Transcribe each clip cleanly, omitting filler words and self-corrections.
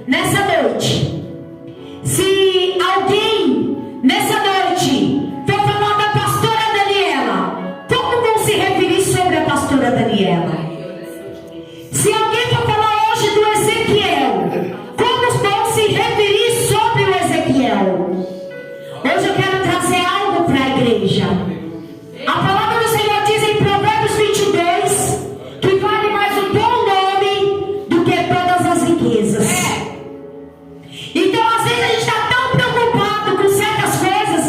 nessa noite, se alguém nessa noite for falar da pastora Daniela, como vão se referir sobre a pastora Daniela? Se alguém for falar hoje do Ezequiel, como vão se referir sobre o Ezequiel? Hoje eu quero trazer algo para a igreja. A palavra do Senhor diz em Provérbios 22 que vale mais um bom nome do que todas as riquezas. Então às vezes a gente está tão preocupado com certas coisas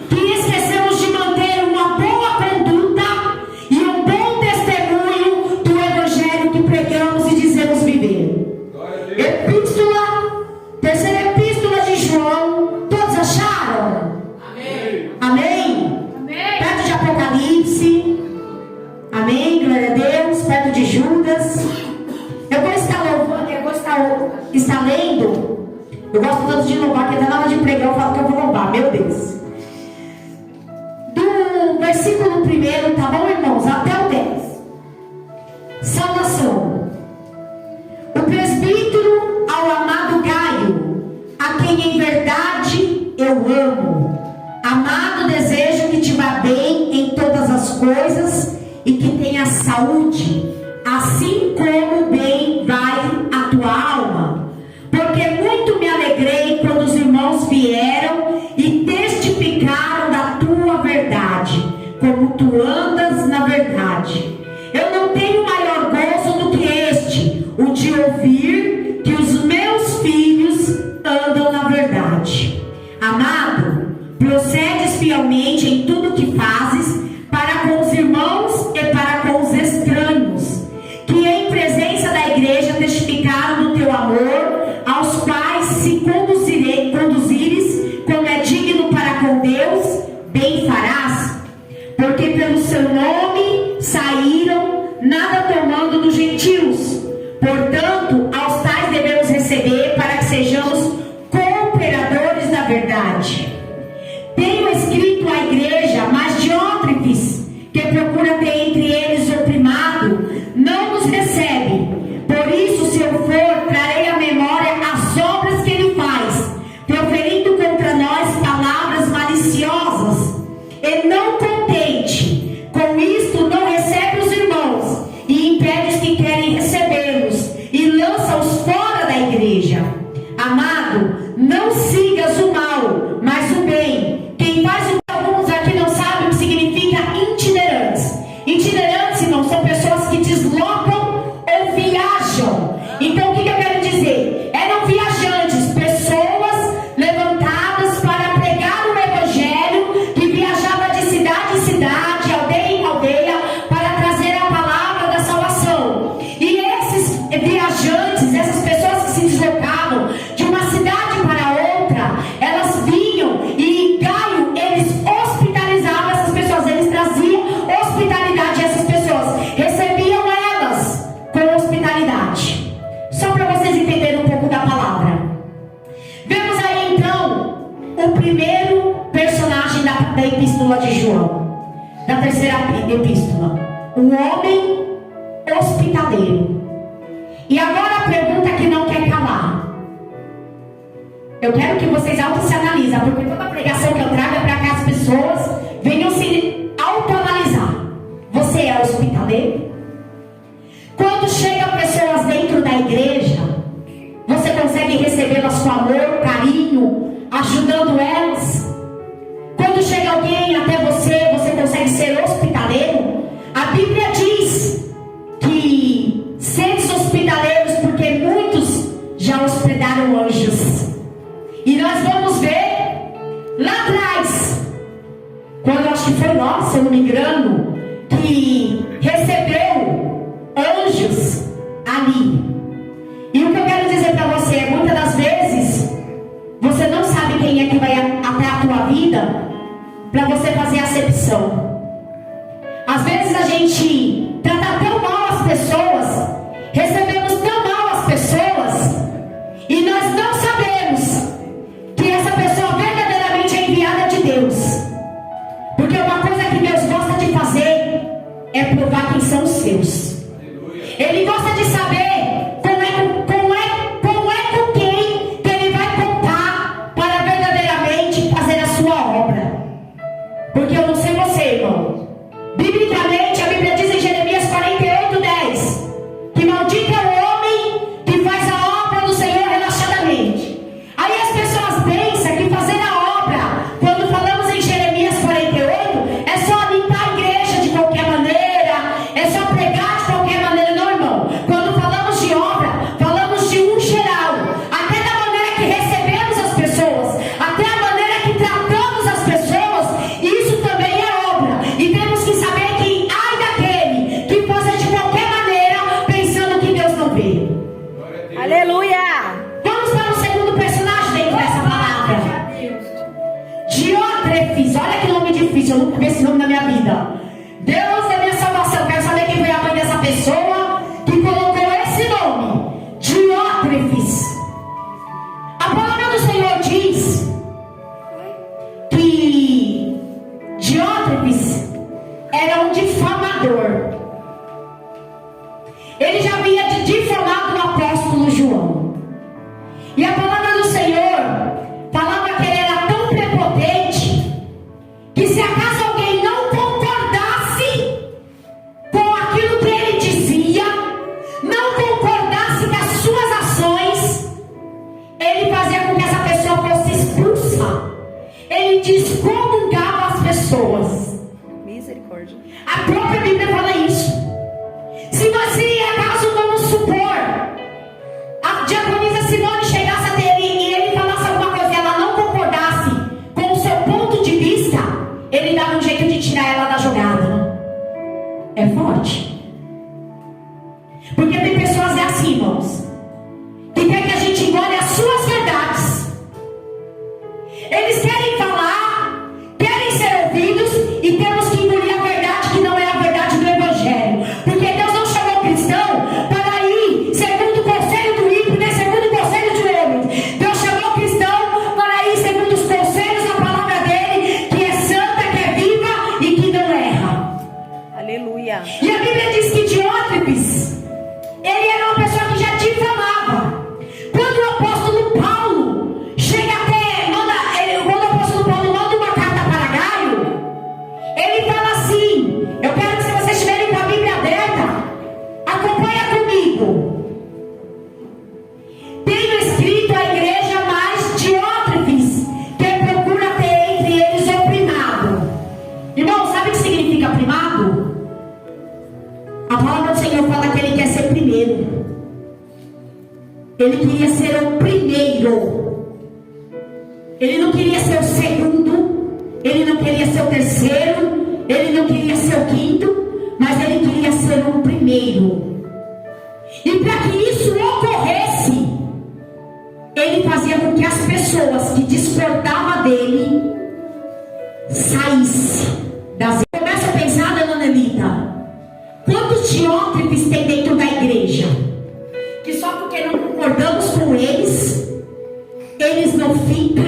que esquecemos de manter uma boa conduta e um bom testemunho do evangelho que pregamos e dizemos viver. Terceira epístola de João, todos acharam? Amém? Perto de Apocalipse. Amém, glória a Deus. Perto de Judas. Eu vou estar louvando, eu vou estar lendo. Eu gosto tanto de louvar, que até na hora de pregar eu falo que eu vou louvar, meu Deus. Do versículo 1, tá bom, irmãos? Até o 10. Saudação. O presbítero ao amado Gaio, a quem em verdade eu amo. Amado, desejo que te vá bem em todas as coisas e que tenha saúde, assim como bem vai a tua alma. Porque muito me alegrei quando os irmãos vieram e testificaram da tua verdade, como tu andas na verdade. Eu não tenho maior gozo do que este, o de ouvir que os meus filhos andam na verdade. Amado, procedes fielmente em tudo que fazes, para com os irmãos e para com os estranhos, que em presença da igreja testificaram do teu amor, aos quais se conduzires como é digno para com Deus, bem farás, porque pelo seu nome saíram, nada tomando dos gentios. Portanto, aos tais devemos receber, para que sejamos cooperadores da verdade. Tenho escrito à igreja, mas Diótrefes, que procura ter entre eles o primado, não nos recebe. Por isso, se eu for, trarei à memória as obras que ele faz, proferindo contra nós palavras maliciosas. E não contente com isto, não recebe os irmãos, e impede os que querem recebê-los, e lança-os fora da igreja. Amado, não sigas o mal, mas o bem. Quem faz o que alguns aqui não sabem o que significa itinerantes. Itinerantes, irmãos, são pessoas que deslocam ou viajam. Então o que eu quero dizer? Eram viajantes, pessoas levantadas para pregar o evangelho, que viajava de cidade em cidade, aldeia em aldeia, para trazer a palavra da salvação. E esses viajantes, essas pessoas que se deslocavam de uma cidade para outra, elas vinham e Gaio, eles hospitalizavam essas pessoas, eles traziam hospitalidade a essas pessoas, recebiam elas com hospitalidade. Só para vocês entenderem um pouco da palavra. Vemos aí então o primeiro personagem da epístola de João, da terceira epístola, um homem hospitaleiro. E agora a pergunta que não quer calar. Eu quero que vocês se analisem, porque toda pregação que eu trago é para que as pessoas venham se autoanalisar. Você é hospitaleiro? Quando chegam pessoas dentro da igreja, você consegue recebê-las com amor, carinho, ajudando elas? Quando chega alguém até você, você consegue ser hospitaleiro? A Bíblia diz que seres hospitaleiros, porque muitos já hospedaram anjos. E nós vamos ver lá atrás, quando acho que foi nós, se eu não me engano, que recebeu anjos ali. E o que eu quero dizer para você é, muitas das vezes você não sabe quem é que vai até a tua vida para você fazer acepção. Às vezes a gente trata tão mal as pessoas, recebemos tão mal as pessoas, e nós não sabemos que essa pessoa verdadeiramente é enviada de Deus. Porque uma coisa que Deus gosta de fazer é provar quem são os seus. Ele gosta de saber como é com quem difícil, eu nunca vi esse nome na minha vida. Deus é minha salvação. Quero saber quem foi a mãe dessa pessoa que colocou esse nome, Diótrefes. A palavra do Senhor diz que Diótrefes era um difamador. Ele já havia difamado o apóstolo João. E a palavra do Senhor falava que ele era tão prepotente que se acaso alguém não concordasse com aquilo que ele dizia, não concordasse com as suas ações, ele fazia com que essa pessoa fosse expulsa. Ele descomungava as pessoas. Misericórdia. A própria Bíblia fala isso. Se você, acaso, vamos supor, a diaconisa Simone chegasse até ele e ele falasse alguma coisa e ela não concordasse com o seu ponto de vista, ele dava um jeito de tirar ela da jogada. É forte. Porque tem pessoas assim, irmãos, que quer que a gente engole as suas verdades. Eles querem falar, querem ser ouvidos, e temos que engolir a verdade que não é a verdade do Evangelho. Porque Deus não chamou cristão para ir segundo o conselho do ímpio, nem segundo o conselho de homens. Deus chamou cristão para ir segundo os conselhos da palavra dele, que é santa, que é viva e que não erra. Aleluia. E a Bíblia diz que Diótrefes, ele era uma pessoa que já difamava. Quando o apóstolo Paulo chega até, quando o apóstolo Paulo manda uma carta para Gaio, ele fala assim, eu quero que se vocês estiverem com a Bíblia aberta, acompanha comigo. Tenho escrito à igreja, mas Diótrefes, que procura ter entre eles o primado. Irmão, sabe o que significa primado? A palavra do Senhor fala que ele quer ser primeiro. Ele queria ser o primeiro. Ele não queria ser o segundo. Ele não queria ser o terceiro. Ele não queria ser o quinto. Mas ele queria ser o primeiro. E para que isso ocorresse, ele fazia com que as pessoas que discordavam dele saíssem das... Começa a pensar, dona Nelita, quantos Diótrefes tem dentro da igreja? Que só porque não concordamos com eles, eles não ficam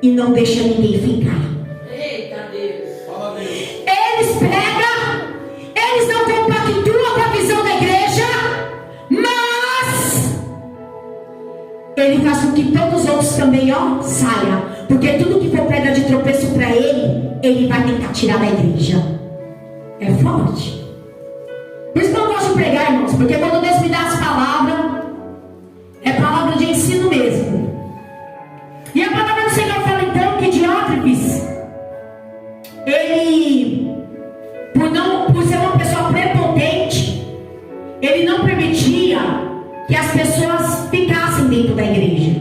e não deixam ninguém ficar. Eita Deus, fala Deus. Eles pregam, eles não compactuam com a visão da igreja, mas ele faz com que todos os outros também, saiam. Porque tudo que for pedra de tropeço para ele vai tentar tirar da igreja. É forte. Por isso que eu não gosto de pregar, irmãos, porque quando Deus me dá as palavras, é palavra de ensino mesmo. E a palavra do Senhor fala então que Diótrefes, ele, por ser uma pessoa prepotente, ele não permitia que as pessoas ficassem dentro da igreja.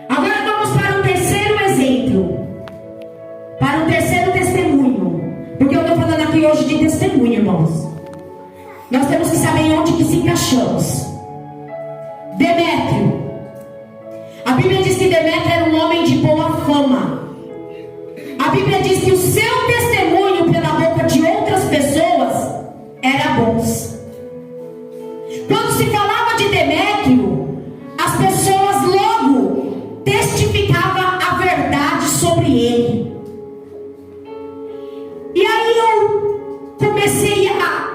Agora vamos para o terceiro exemplo, para o terceiro testemunho, porque eu estou falando aqui hoje de testemunho, irmãos. Nós temos que saber onde que se encaixamos. Demétrio. A Bíblia diz que Demétrio era um homem de boa fama. A Bíblia diz que o seu testemunho pela boca de outras pessoas era bons. Quando se falava de Demétrio, as pessoas logo testificavam a verdade sobre ele. E aí eu comecei a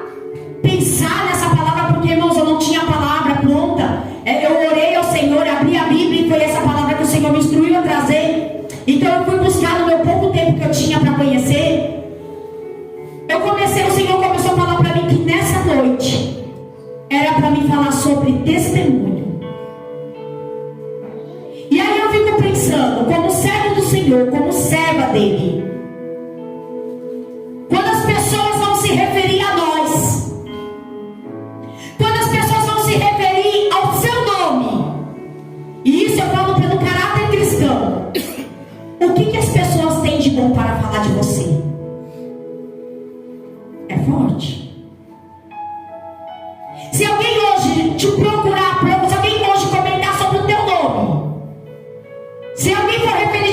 pensar nessa palavra, porque, irmãos, eu não tinha a palavra pronta. Eu orei ao Senhor, abri a Bíblia e foi essa palavra que o Senhor me instruiu a trazer. Então eu fui buscar no meu pouco tempo que eu tinha para conhecer. O Senhor começou a falar para mim que nessa noite era para mim falar sobre testemunho. E aí eu fico pensando, como servo do Senhor, como serva dele, quando as pessoas vão se referir a nós, quando as pessoas vão se referir ao seu nome, e isso eu falo pelo caráter cristão, o que as pessoas têm de bom para falar de você? É forte. Se alguém hoje te procurar, se alguém hoje comentar sobre o teu nome, se alguém for referir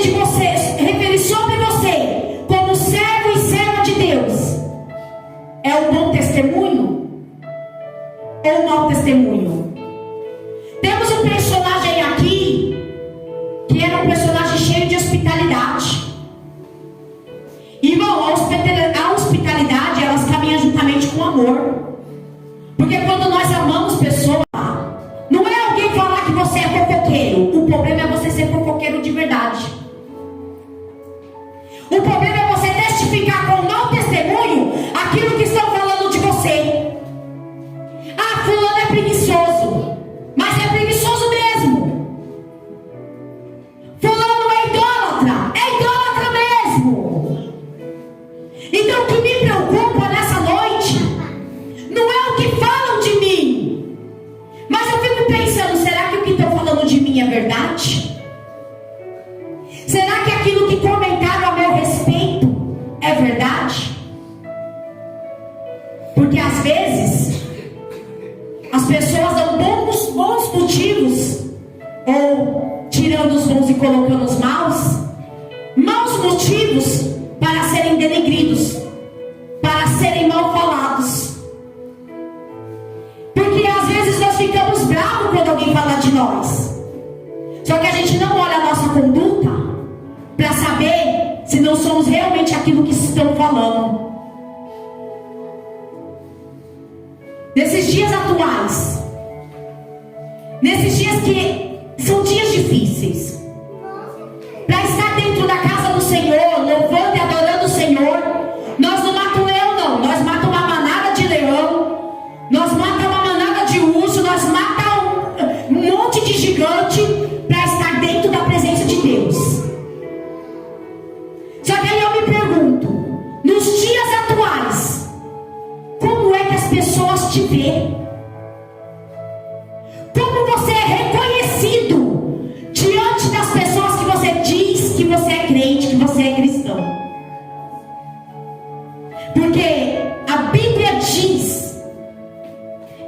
sobre você, testemunho ou mau testemunho? Temos um personagem aqui que era um personagem cheio de hospitalidade. Irmão, a hospitalidade, elas caminham juntamente com o amor. Porque quando nós amamos pessoas, não é alguém falar que você é fofoqueiro. O problema é você ser fofoqueiro de verdade. O problema é você testificar com mau testemunho aquilo que estão falando de você. Ah, fulano é preguiçoso. Mas é preguiçoso mesmo. Fulano é idólatra mesmo. Então o que me preocupa nessa noite não é o que falam de mim, mas eu fico pensando, será que o que estão falando de mim é verdade? Será que aquilo que comentaram a meu respeito é verdade? Porque às vezes as pessoas dão bons motivos, ou tirando os bons e colocando os maus motivos para serem denegridos, para serem mal falados. Porque às vezes nós ficamos bravos quando alguém fala de nós. Só que a gente não olha a nossa conduta para saber se não somos realmente aquilo que estão falando. Nesses dias atuais, nesses dias que são dias difíceis, para estar dentro da casa do Senhor, louvando e adorando o Senhor, nós não matamos leão não, nós matamos uma manada de leão, nós matamos uma manada de urso, nós matamos um monte de gigante para estar dentro da presença de Deus. Só que aí eu me pergunto, nos dias atuais, como é que as pessoas te veem? Como você é reconhecido diante das pessoas que você diz que você é crente, que você é cristão? Porque a Bíblia diz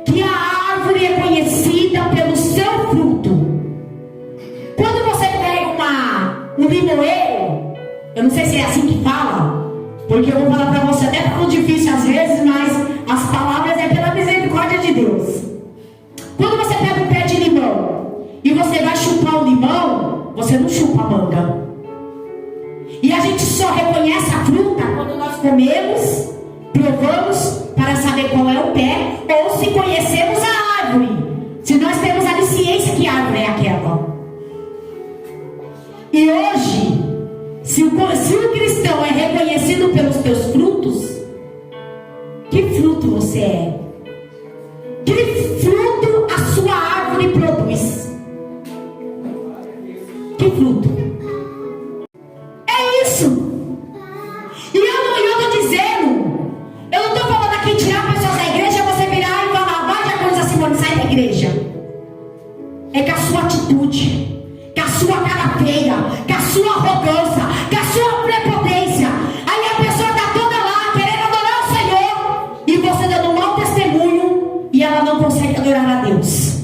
que a árvore é conhecida pelo seu fruto. Quando você pega um limoeiro, eu não sei se é assim que fala, porque eu vou falar para você, até ficou difícil às vezes, mas as palavras é pela misericórdia de Deus. Quando você pega um pé de limão e você vai chupar o limão, você não chupa a manga. E a gente só reconhece a fruta quando nós comemos, provamos para saber qual é o pé, ou se conhecemos a árvore, se nós temos a ciência que a árvore é aquela. E hoje, se o cristão é reconhecido pelos teus frutos, que fruto você é? Que fruto a sua árvore produz? Que fruto? É isso. E eu estou dizendo, eu não estou falando aqui tirar pessoas da igreja, você virar e falar, vai de acordo a Simone, sai da igreja. É com a sua atitude, com a sua cara feia, com a sua arrogância, com a sua prepotência. Aí a pessoa está toda lá querendo adorar o Senhor e você dando um mau testemunho e ela não consegue adorar a Deus.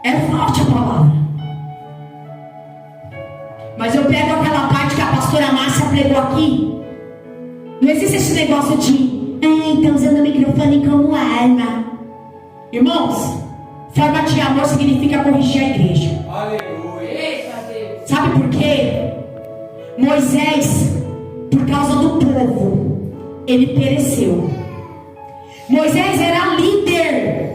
É forte a palavra. Mas eu pego aquela parte que a pastora Márcia pregou aqui. Não existe esse negócio de estão usando o microfone como arma. Irmãos, forma de amor significa corrigir a igreja. Aleluia. Sabe por quê? Moisés, por causa do povo, ele pereceu. Moisés era líder.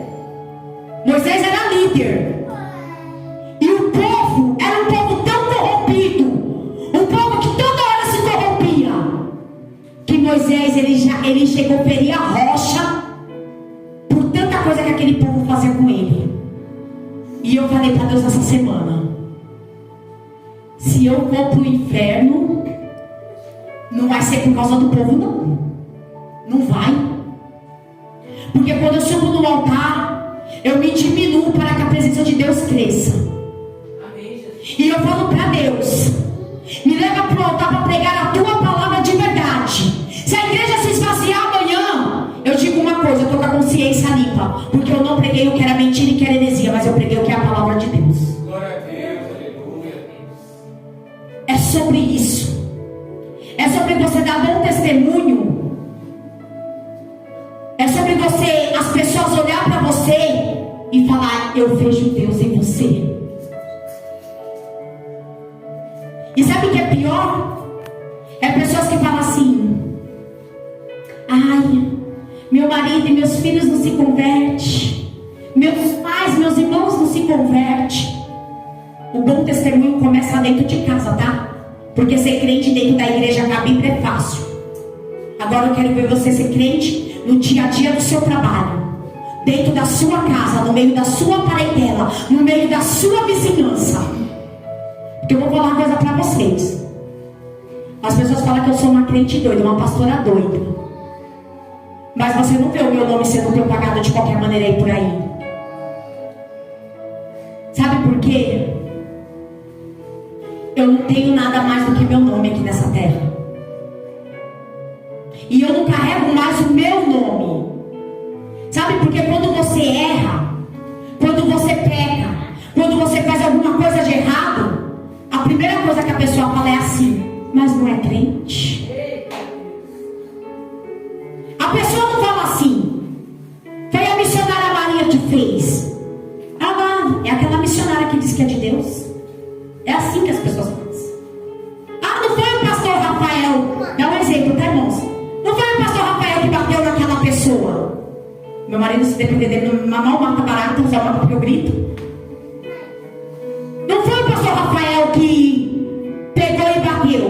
E o povo era um povo tão corrompido, um povo que toda hora se corrompia, que Moisés ele chegou a ferir a rocha por tanta coisa que aquele povo fazia com ele. E eu falei para Deus essa semana, se eu vou para o inferno, não vai ser por causa do povo não vai. Porque quando eu subo no altar, eu me diminuo para que a presença de Deus cresça. E eu falo para Deus, me leva para o altar para pregar a tua palavra de verdade. Se a igreja se esvaziar amanhã, eu digo uma coisa, eu estou com a consciência limpa, porque eu não preguei o que era mentira e que era heresia, mas eu preguei o que é a palavra de Deus. Glória a Deus, aleluia. É sobre isso. É sobre você dar bom testemunho sobre você, as pessoas olhar para você e falar: eu vejo Deus em você. E sabe o que é pior? É pessoas que falam assim: ai, meu marido e meus filhos não se convertem, meus pais, meus irmãos não se convertem. O bom testemunho começa dentro de casa, tá? Porque ser crente dentro da igreja com a Bíblia é fácil. Agora eu quero ver você ser crente no dia a dia do seu trabalho, dentro da sua casa, no meio da sua parentela, no meio da sua vizinhança. Porque eu vou falar uma coisa para vocês. As pessoas falam que eu sou uma crente doida, uma pastora doida. Mas você não vê o meu nome sendo propagado de qualquer maneira aí por aí. Sabe por quê? Eu não tenho nada mais do que meu nome aqui nessa terra. E eu não carrego mais o meu nome. Sabe, porque quando você erra, quando você peca, quando você faz alguma coisa de errado, a primeira coisa que a pessoa fala é assim: mas não é crente? A pessoa não fala assim: foi a missionária Maria que fez. Ah, é aquela missionária que diz que é de Deus. É assim que as pessoas fazem. Ah, não foi o pastor Rafael. É um exemplo, tá, irmãos? Não foi o pastor Rafael que bateu naquela pessoa. Meu marido, se depender dele, mal mata barato, usa mata porque eu grito. Não foi o pastor Rafael que pegou e bateu.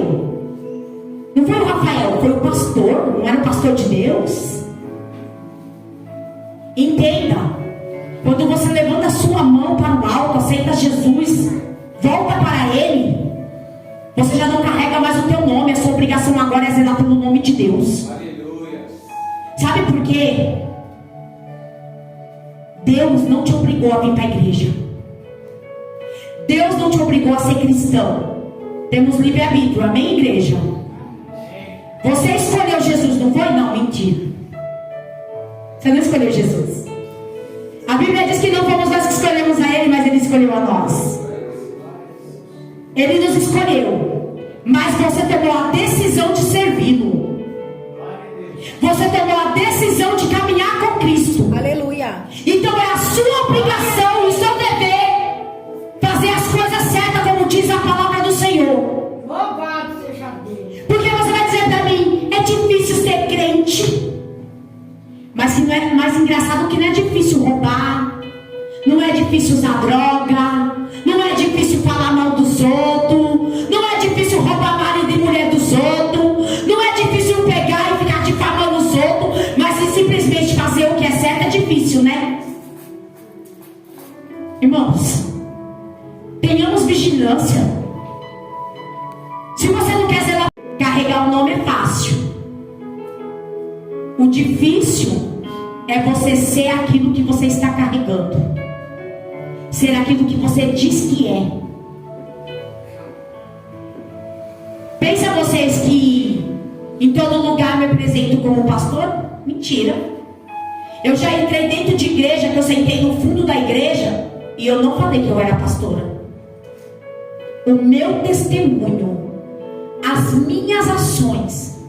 Não foi o Rafael, foi o pastor. Não era o pastor de Deus. Entenda. Quando você levanta a sua mão para o alto, aceita Jesus, volta para Ele, você já não carrega mais o teu nome. A sua obrigação agora é zelar pelo nome de Deus. Aleluia. Sabe por quê? Deus não te obrigou a vir para a igreja. Deus não te obrigou a ser cristão. Temos livre-arbítrio, amém, igreja? Você escolheu Jesus, não foi? Não, mentira. Você não escolheu Jesus. A Bíblia diz que não fomos nós que escolhemos a Ele, mas Ele escolheu a nós. Ele nos escolheu, mas você tomou a decisão de servi-lo. Você tomou a decisão de caminhar com Cristo. Aleluia. Então é a sua obrigação e o seu dever fazer as coisas certas, como diz a palavra do Senhor. Louvado seja Deus. Porque você vai dizer para mim: é difícil ser crente. Mas não é mais engraçado que não é difícil roubar, não é difícil usar droga, não é difícil falar mal dos outros, não é difícil roubar marido e mulher dos outros, não é difícil pegar e ficar difamando os outros, mas se simplesmente fazer o que é certo é difícil, né? Irmãos, tenhamos vigilância. Se você não quer zelar, carregar o nome é fácil. O difícil é você ser aquilo que você está carregando, ser aquilo que você diz que é. Pensa vocês que em todo lugar me apresento como pastor? Mentira. Eu já entrei dentro de igreja, que eu sentei no fundo da igreja e eu não falei que eu era pastora. O meu testemunho, as minhas ações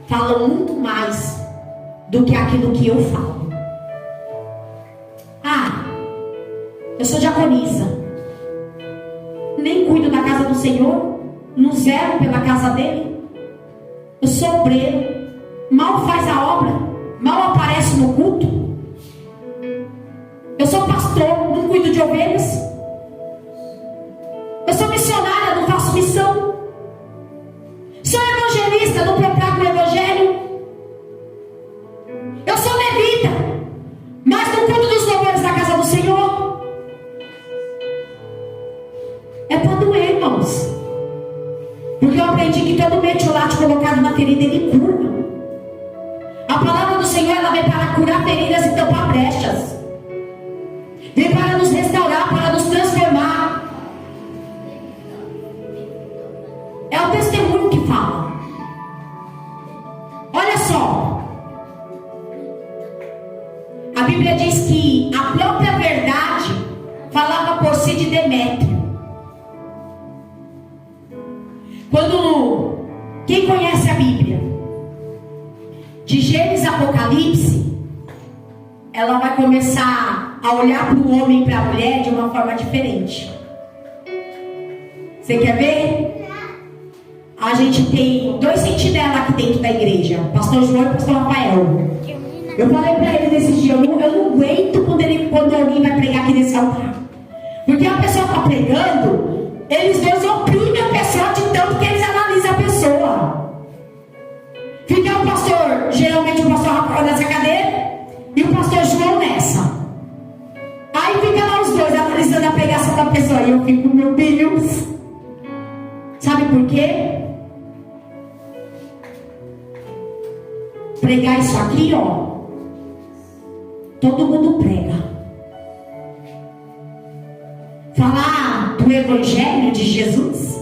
falam muito mais do que aquilo que eu falo. Ah, eu sou diaconisa, nem cuido da casa do Senhor, não zero pela casa dele. Eu sou obreiro, mal faz a obra, mal aparece no culto. Eu sou pastor, não cuido de ovelhas. Eu sou missionária, não faço missão. Sou evangelista, não propago o evangelho. Eu sou levita, mas não cuido dos louvores da casa do Senhor. É para doer, irmãos. Porque eu aprendi que todo metiolate colocado na ferida, ele cura. A palavra do Senhor, ela vem para curar feridas e tampar brechas. Vem para nos restaurar, para nos transformar. É o testemunho que fala. Olha só. A Bíblia diz que a própria verdade falava por si de Demétrio. Quando, quem conhece a Bíblia, de Gênesis a Apocalipse, ela vai começar a olhar para o homem e para a mulher de uma forma diferente. Você quer ver? A gente tem 2 sentinelas aqui dentro da igreja, o pastor João e o pastor Rafael. Eu falei para ele nesses dias, eu não aguento quando alguém vai pregar aqui nesse altar. Porque a pessoa está pregando, eles dois oprimem a pessoa de tanto que eles analisam a pessoa. Fica o pastor, geralmente o pastor Rafael nessa cadeira e o pastor João nessa. Aí fica lá os dois analisando a pregação da pessoa. E eu fico, meu Deus. Sabe por quê? Pregar isso aqui, ó. Todo mundo prega. Falar do Evangelho de Jesus.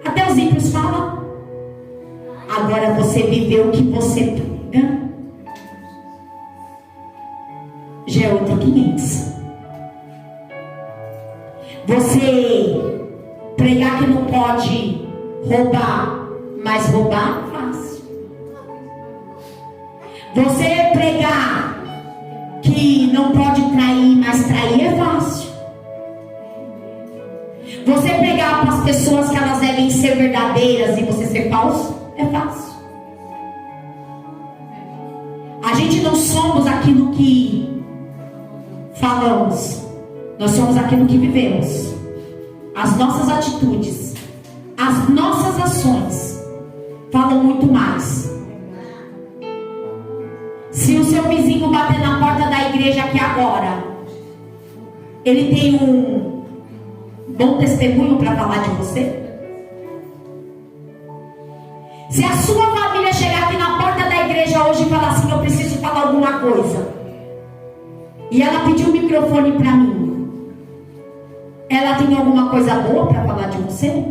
Até os ímpios falam. Agora você viveu o que você prega. Já é outro 500. Você pregar que não pode roubar, mas roubar é fácil. Você pregar que não pode trair, mas trair é fácil. Você pregar para as pessoas que elas devem ser verdadeiras e você ser falso é fácil. A gente não somos aquilo que falamos, nós somos aquilo que vivemos. As nossas atitudes, as nossas ações falam muito mais. Se o seu vizinho bater na porta da igreja aqui agora, ele tem um bom testemunho para falar de você? Se a sua família chegar aqui na porta da igreja hoje e falar assim, eu preciso falar alguma coisa, e ela pedir o microfone para mim, ela tem alguma coisa boa para falar de você?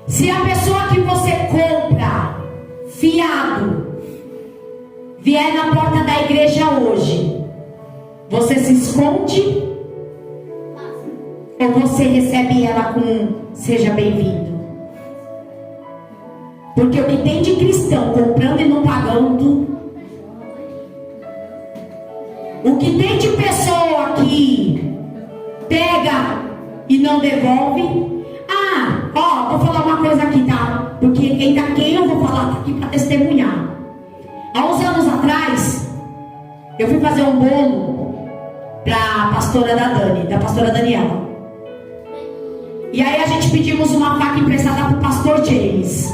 Se a pessoa que você compra fiado vier na porta da igreja hoje, você se esconde ou você recebe ela com seja bem-vindo? Porque o que tem de cristão comprando e não pagando, o que tem de pessoa que pega e não devolve. Vou falar uma coisa aqui, tá? Porque quem eu vou falar tá aqui para testemunhar. Há uns anos atrás, eu fui fazer um bolo para a pastora da pastora Daniela. E aí a gente pedimos uma faca emprestada para o pastor James.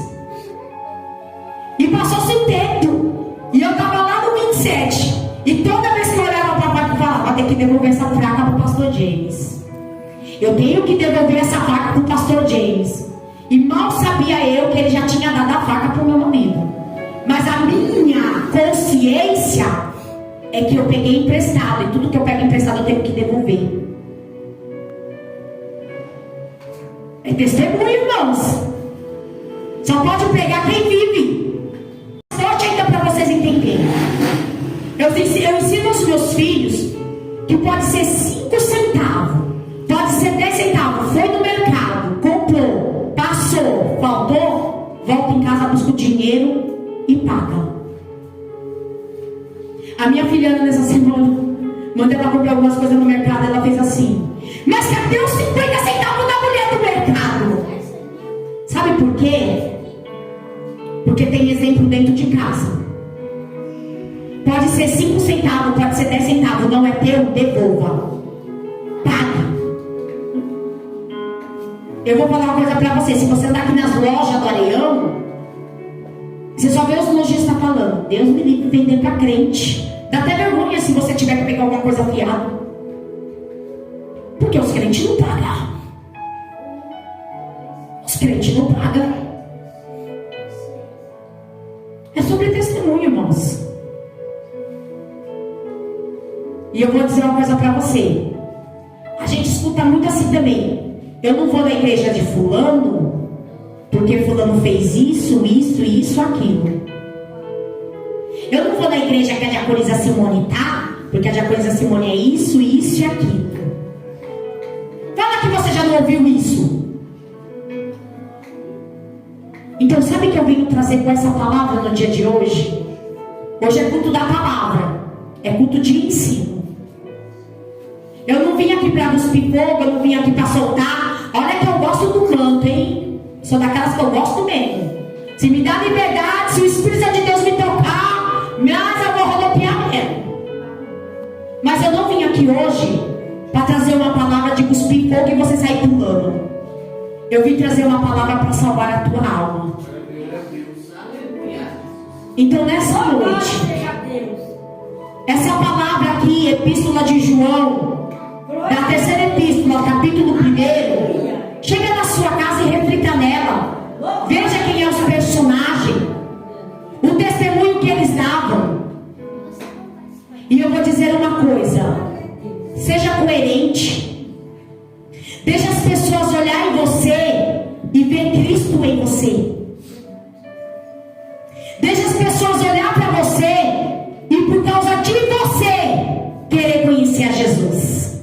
E passou-se o tempo. E eu estava lá no 27. E toda vez que eu olhava para a faca, eu falava, vou ter que devolver essa faca para o pastor James. Eu tenho que devolver essa faca para o pastor James. E mal sabia eu que ele já tinha dado a faca para o meu amigo. Mas a minha consciência é que eu peguei emprestado. E tudo que eu pego emprestado eu tenho que devolver. É testemunho, irmãos. Só pode pregar quem vive. Forte ainda para vocês entenderem. Eu ensino aos meus filhos que pode ser 5 centavos, pode ser 10 centavos. Foi no mercado, comprou, passou, faltou, volta em casa, busca o dinheiro e paga. A minha filha nessa semana, mandei ela comprar algumas coisas no mercado, ela fez assim: mas cadê os 50 centavos da mulher do mercado? Sabe por quê? Porque tem exemplo dentro de casa. Pode ser 5 centavos, pode ser 10 centavos, não é teu, devolva. Paga. Eu vou falar uma coisa pra você. Se você andar aqui nas lojas do Areião, você só vê os lojistas falando, Deus me livre vender pra crente. Dá até vergonha se você tiver que pegar alguma coisa fiada. Porque os crentes não pagam. Os crentes não pagam. É sobre testemunho, irmãos. E eu vou dizer uma coisa para você. A gente escuta muito assim também. Eu não vou na igreja de fulano, porque fulano fez isso, aquilo. Eu não vou na igreja que a diaconisa Simone tá, porque a diaconisa Simone é isso e aquilo. Fala que você já não ouviu isso. Então sabe o que eu venho trazer com essa palavra no dia de hoje? Hoje é culto da palavra, é culto de ensino. Eu não vim aqui para cuspir fogo, eu não vim aqui para soltar. Olha que eu gosto do canto, hein? Sou daquelas que eu gosto mesmo. Se me dá liberdade, se o Espírito de Deus me tocar, mas eu vou rodopiar mesmo. Mas eu não vim aqui hoje para trazer uma palavra de cuspir fogo e você sair pulando. Eu vim trazer uma palavra para salvar a tua alma. Então nessa noite, essa palavra aqui, epístola de João, da terceira epístola, capítulo 1, chega na sua casa e reflita nela. Veja quem é os personagens, o testemunho que eles davam. E eu vou dizer uma coisa: seja coerente. Deixa as pessoas olharem em você e ver Cristo em você. Deixa as pessoas olhar para você e por causa de você querer conhecer a Jesus.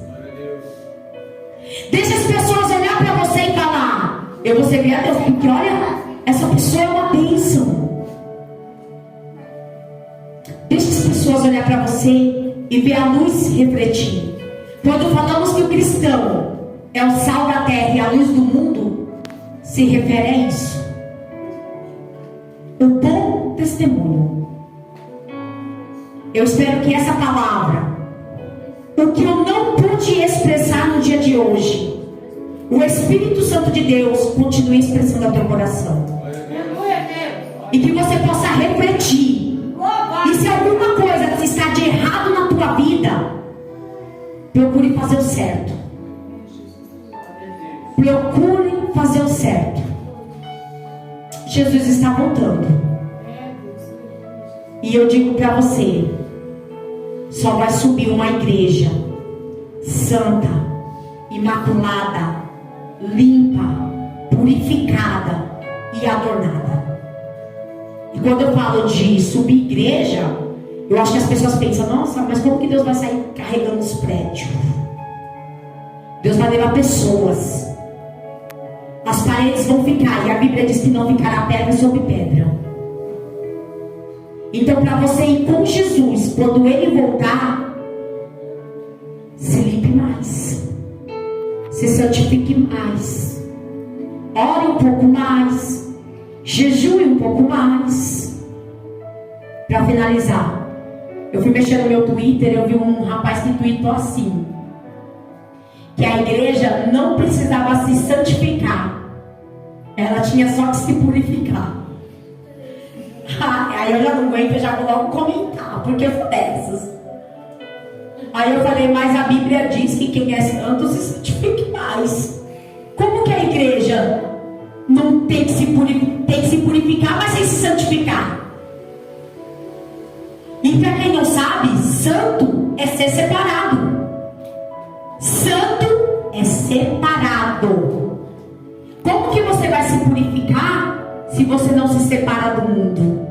Deixa as pessoas olhar para você e falar: eu vou servir a Deus, porque olha, essa pessoa é uma bênção. Deixa as pessoas olhar para você e ver a luz refletir. Quando falamos que o cristão é o sal da terra e a luz do mundo, se refere a isso. O bom testemunho. Eu espero que essa palavra, o que eu não pude expressar no dia de hoje, o Espírito Santo de Deus continue expressando ao teu coração. E que você possa refletir. E se alguma coisa está de errado na tua vida, procure fazer o certo. Procure fazer o certo. Jesus está voltando. E eu digo para você: só vai subir uma igreja santa, imaculada, limpa, purificada e adornada. E quando eu falo de subir igreja, eu acho que as pessoas pensam: nossa, mas como que Deus vai sair carregando os prédios? Deus vai levar pessoas. As paredes vão ficar, e a Bíblia diz que não ficará pedra sobre pedra. Então, para você ir com Jesus, quando Ele voltar, se limpe mais, se santifique mais, ore um pouco mais, jejue um pouco mais. Para finalizar, eu fui mexer no meu Twitter, eu vi um rapaz que tweetou assim: que a igreja não precisava se santificar, ela tinha só que se purificar. Aí eu já não aguento, eu já vou logo comentar, porque eu sou dessas. Aí eu falei: mas a Bíblia diz que quem é santo se santifique mais. Como que a igreja não tem que se purificar, mas sem se santificar? E para quem não sabe, santo é ser separado. Santo é separado. Como que você vai se purificar se você não se separa do mundo?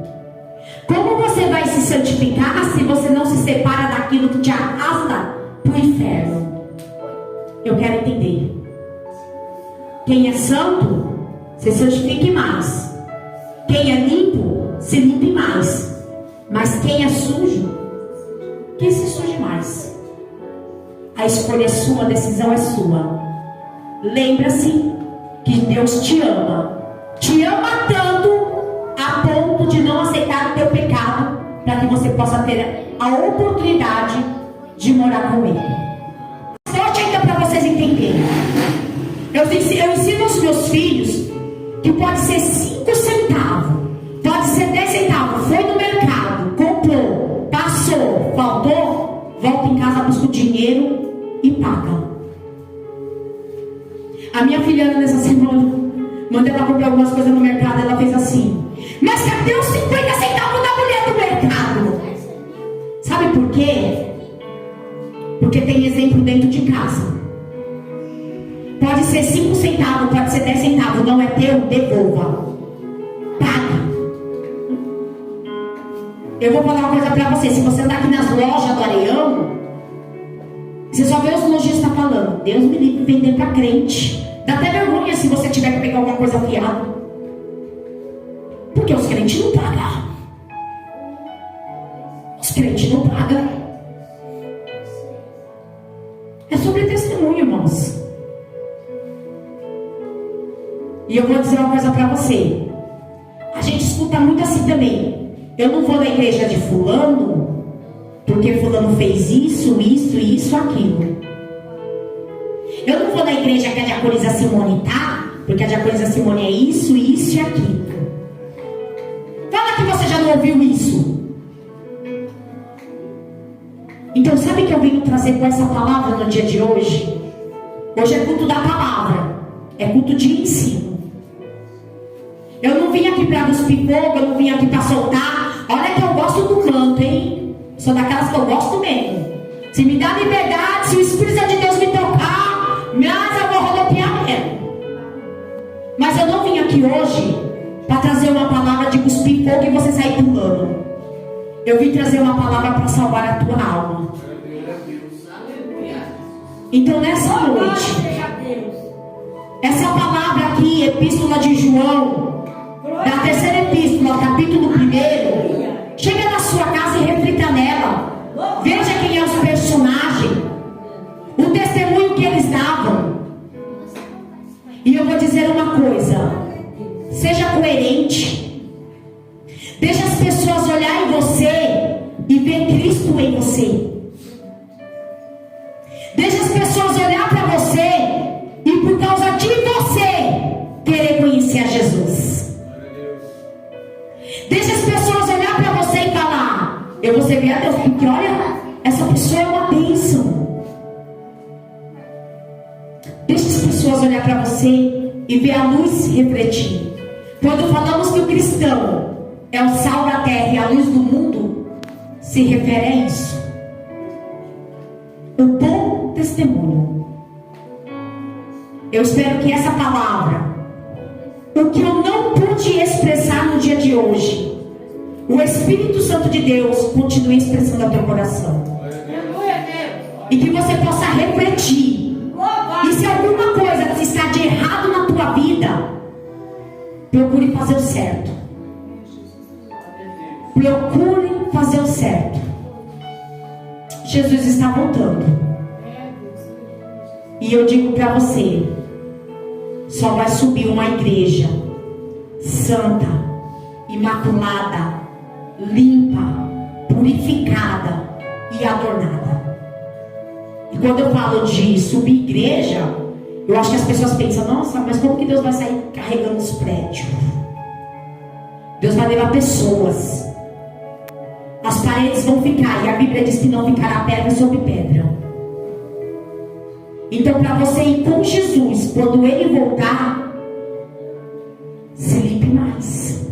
Como você vai se santificar se você não se separa daquilo que te arrasta para o inferno? Eu quero entender. Quem é santo, se santifique mais. Quem é limpo, se limpe mais. Mas quem é sujo, que se suje mais. A escolha é sua, a decisão é sua. Lembra-se que Deus te ama tanto a ponto de não aceitar o teu pecado, para que você possa ter a oportunidade de morar com Ele. Sorte ainda para vocês entenderem. Eu ensino aos meus filhos que pode ser 5 centavos, pode ser 10 centavos. Foi no mercado, comprou, passou, faltou, volta em casa, busca o dinheiro e paga. A minha filha nessa semana, mandei ela comprar algumas coisas no mercado, ela fez assim: mas cadê os 50 centavos da mulher do mercado? Sabe por quê? Porque tem exemplo dentro de casa. Pode ser 5 centavos, pode ser 10 centavos, não é teu, devolva. Paga. Eu vou falar uma coisa pra você: se você andar aqui nas lojas do Areião, você só vê os lojistas falando: Deus me livre de vender pra crente. Dá até vergonha se você tiver que pegar alguma coisa fiada, porque os crentes não pagam. crentes não pagam. É sobre testemunho, irmãos. E eu vou dizer uma coisa para você. A gente escuta muito assim também. Eu não vou na igreja de fulano, porque fulano fez isso, aquilo. Eu não vou na igreja que a diaconisa Simone tá, porque a diaconisa Simone é isso e aquilo. Fala que você já não ouviu isso. Então sabe o que eu vim trazer com essa palavra no dia de hoje? Hoje é culto da palavra. É culto de ensino. Eu não vim aqui para cuspir fogo, eu não vim aqui para soltar. Olha que eu gosto do canto, hein? Sou daquelas que eu gosto mesmo. Se me dá liberdade, se o Espírito de Deus me tocar, mas eu vou rodopiar mesmo. Mas eu não vim aqui hoje para trazer uma palavra de cuspir fogo e você sair pulando. Eu vim trazer uma palavra para salvar a tua alma. Então nessa noite, essa palavra aqui, Epístola de João, da terceira epístola, capítulo 1, chega na sua casa e reflita nela. Veja quem é os personagens, o testemunho que eles davam. E eu vou dizer uma coisa: seja coerente. Deixa as pessoas olharem em você e ver Cristo em você. Deixa as pessoas olhar para você e por causa de você querer conhecer a Jesus. Deixa as pessoas olhar para você e falar: eu vou servir a Deus, porque olha, essa pessoa é uma bênção. Deixa as pessoas olhar para você e ver a luz refletir. Quando falamos que o cristão é o sal da terra e a luz do mundo, se refere a isso. O bom testemunho. Eu espero que essa palavra, o que eu não pude expressar no dia de hoje, o Espírito Santo de Deus continue expressando ao teu coração. E que você possa refletir. E se alguma coisa está de errado na tua vida, procure fazer o certo. Procure fazer o certo. Jesus está voltando. E eu digo para você: só vai subir uma igreja santa, imaculada, limpa, purificada e adornada. E quando eu falo de subir igreja, eu acho que as pessoas pensam: nossa, mas como que Deus vai sair carregando os prédios? Deus vai levar pessoas. As paredes vão ficar, e a Bíblia diz que não ficará pedra sobre pedra. Então, para você ir com Jesus, quando Ele voltar, se limpe mais,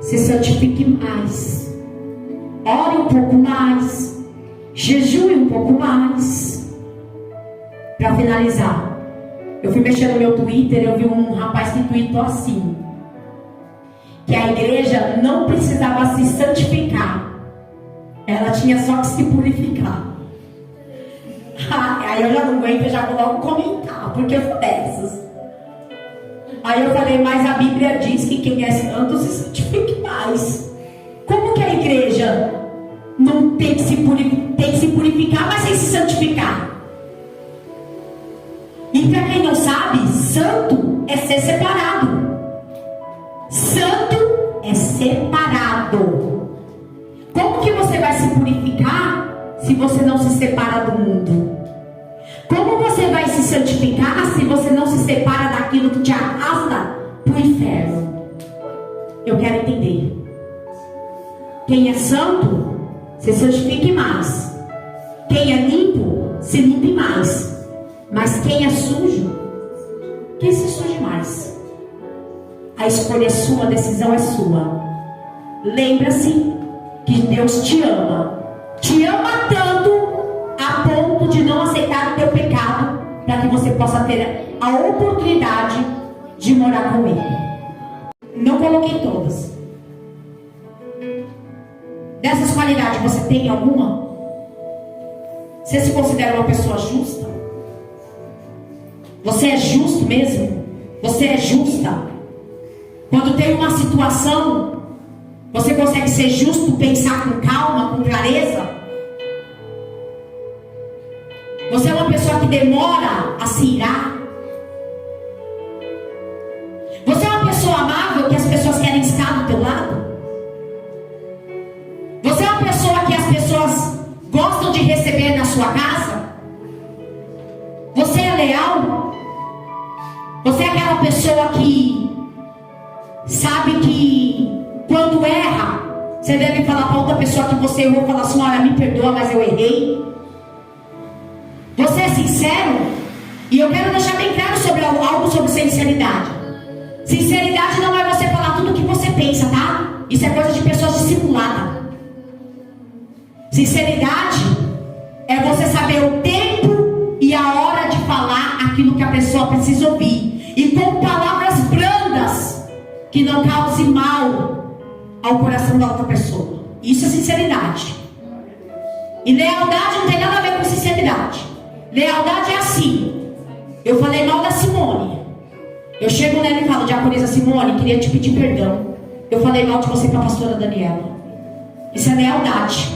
se santifique mais, ore um pouco mais, jejue um pouco mais. Para finalizar, eu fui mexer no meu Twitter, eu vi um rapaz que tweetou assim, que a igreja não precisava se santificar, ela tinha só que se purificar. Aí eu já não aguento, eu já vou logo comentar, porque eu sou dessas. Aí eu falei: mas a Bíblia diz que quem é santo se santifique mais. Como que a igreja não tem que se purificar, mas sem se santificar? E para quem não sabe, santo é ser separado. Santo é separado. Como que você vai se purificar se você não se separa do mundo? Como você vai se santificar se você não se separa daquilo que te arrasta para o inferno? Eu quero entender. Quem é santo, se santifique mais. Quem é limpo, se limpe mais. Mas quem é sujo, quem se suje mais? A escolha é sua, a decisão é sua. Lembra-se que Deus te ama tanto a ponto de não aceitar o teu pecado, para que você possa ter a oportunidade de morar com Ele. Não coloquei todas. Dessas qualidades, você tem alguma? Você se considera uma pessoa justa? Você é justo mesmo? Você é justa? Quando tem uma situação Você consegue ser justo, pensar com calma, com clareza? Você é uma pessoa que demora a se irar? Você é uma pessoa amável que as pessoas querem estar do teu lado? Você é uma pessoa que as pessoas gostam de receber na sua casa? Você é leal? Você é aquela pessoa que sabe que quando erra, você deve falar para outra pessoa que você errou, falar assim: olha, me perdoa, mas eu errei. Você é sincero? E eu quero deixar bem claro sobre algo sobre sinceridade. Sinceridade não é você falar tudo o que você pensa, tá? Isso é coisa de pessoas dissimuladas. Sinceridade é você saber o tempo e a hora de falar aquilo que a pessoa precisa ouvir, e com palavras brandas que não causem mal ao coração da outra pessoa. Isso é sinceridade. E lealdade não tem nada a ver com sinceridade. Lealdade é assim: eu falei mal da Simone, eu chego nela e falo: diaconisa Simone, queria te pedir perdão, eu falei mal de você para a pastora Daniela. Isso é lealdade.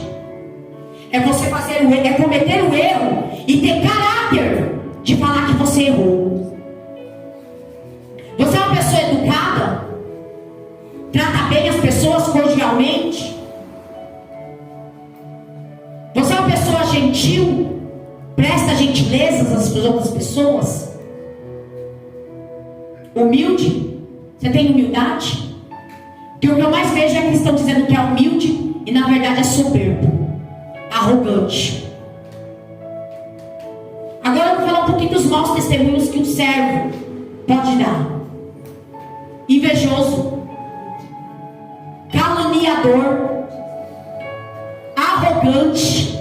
É você fazer o erro, é cometer o erro e ter caráter de falar que você errou. Você é uma pessoa educada? Trata bem as pessoas cordialmente? Você é uma pessoa gentil? Presta gentilezas às outras pessoas? Humilde? Você tem humildade? Porque o que eu mais vejo é cristão dizendo que é humilde e na verdade é soberbo, arrogante. Agora eu vou falar um pouquinho dos maus testemunhos que um servo pode dar: invejoso, caluniador, arrogante,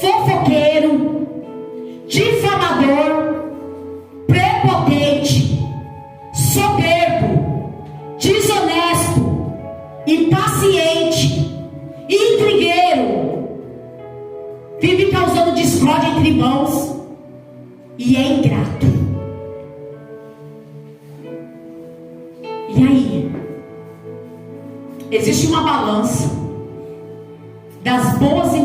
fofoqueiro, difamador, prepotente, soberbo, desonesto, impaciente, intrigueiro, vive causando discórdia entre irmãos e é ingrato. E aí? Existe uma balança das boas e